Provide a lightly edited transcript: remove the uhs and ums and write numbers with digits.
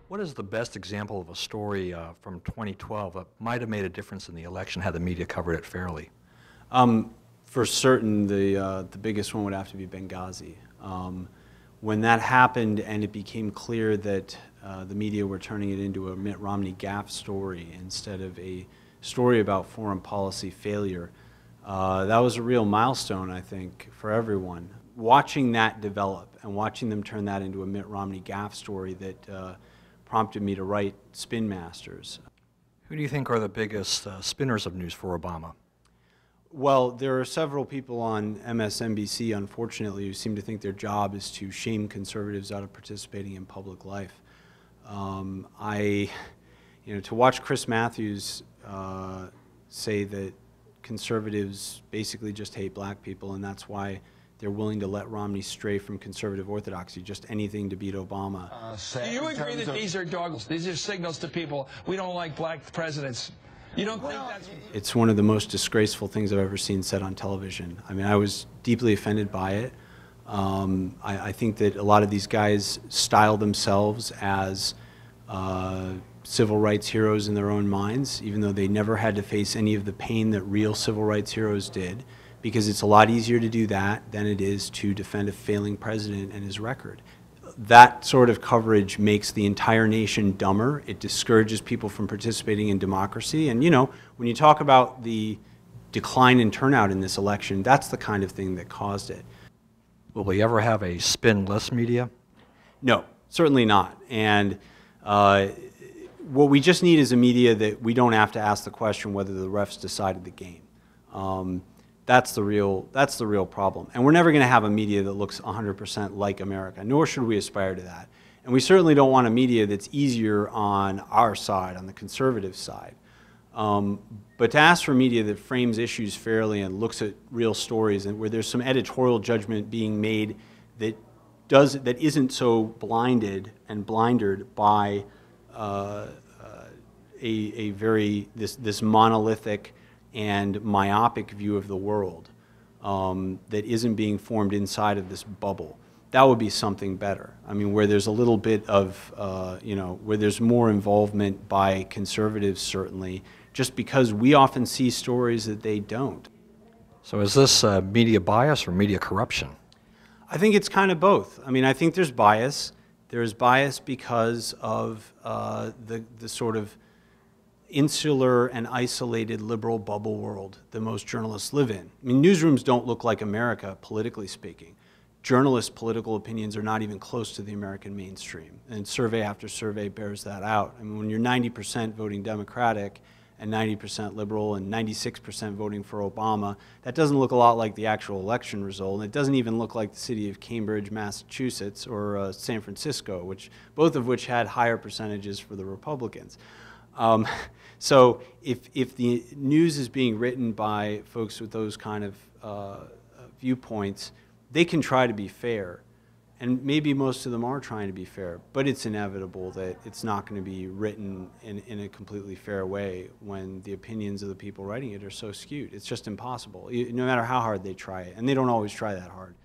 What is the best example of a story from 2012 that might have made a difference in the election had the media covered it fairly? For certain, the biggest one would have to be Benghazi. When that happened and it became clear that the media were turning it into a Mitt Romney gaffe story instead of a story about foreign policy failure, that was a real milestone, I think, for everyone. Watching that develop and watching them turn that into a Mitt Romney gaffe story that prompted me to write Spin Masters. Who do you think are the biggest spinners of news for Obama? Well, there are several people on MSNBC, unfortunately, who seem to think their job is to shame conservatives out of participating in public life. To watch Chris Matthews say that conservatives basically just hate black people, and that's why they're willing to let Romney stray from conservative orthodoxy, just anything to beat Obama. Do you agree that these are dogs? These are signals to people, we don't like black presidents? You don't think that's... It's one of the most disgraceful things I've ever seen said on television. I mean, I was deeply offended by it. I think that a lot of these guys style themselves as civil rights heroes in their own minds, even though they never had to face any of the pain that real civil rights heroes did, because it's a lot easier to do that than it is to defend a failing president and his record. That sort of coverage makes the entire nation dumber. It discourages people from participating in democracy. And, you know, when you talk about the decline in turnout in this election, that's the kind of thing that caused it. Will we ever have a spin-less media? No, certainly not. And what we just need is a media that we don't have to ask the question whether the refs decided the game. That's the real problem. And we're never going to have a media that looks 100% like America, nor should we aspire to that. And we certainly don't want a media that's easier on our side, on the conservative side. But to ask for media that frames issues fairly and looks at real stories and where there's some editorial judgment being made that isn't so blinded and blindered by this monolithic and myopic view of the world that isn't being formed inside of this bubble. That would be something better. I mean, where there's a little bit of, where there's more involvement by conservatives, certainly, just because we often see stories that they don't. So is this media bias or media corruption? I think it's kind of both. I mean, I think there's bias. There's bias because of the sort of insular and isolated liberal bubble world that most journalists live in. I mean, newsrooms don't look like America, politically speaking. Journalists' political opinions are not even close to the American mainstream, and survey after survey bears that out. I mean, when you're 90% voting Democratic and 90% liberal and 96% voting for Obama, that doesn't look a lot like the actual election result, and it doesn't even look like the city of Cambridge, Massachusetts, or San Francisco, both of which had higher percentages for the Republicans. So if the news is being written by folks with those kind of viewpoints, they can try to be fair. And maybe most of them are trying to be fair, but it's inevitable that it's not going to be written in a completely fair way when the opinions of the people writing it are so skewed. It's just impossible, no matter how hard they try it. And they don't always try that hard.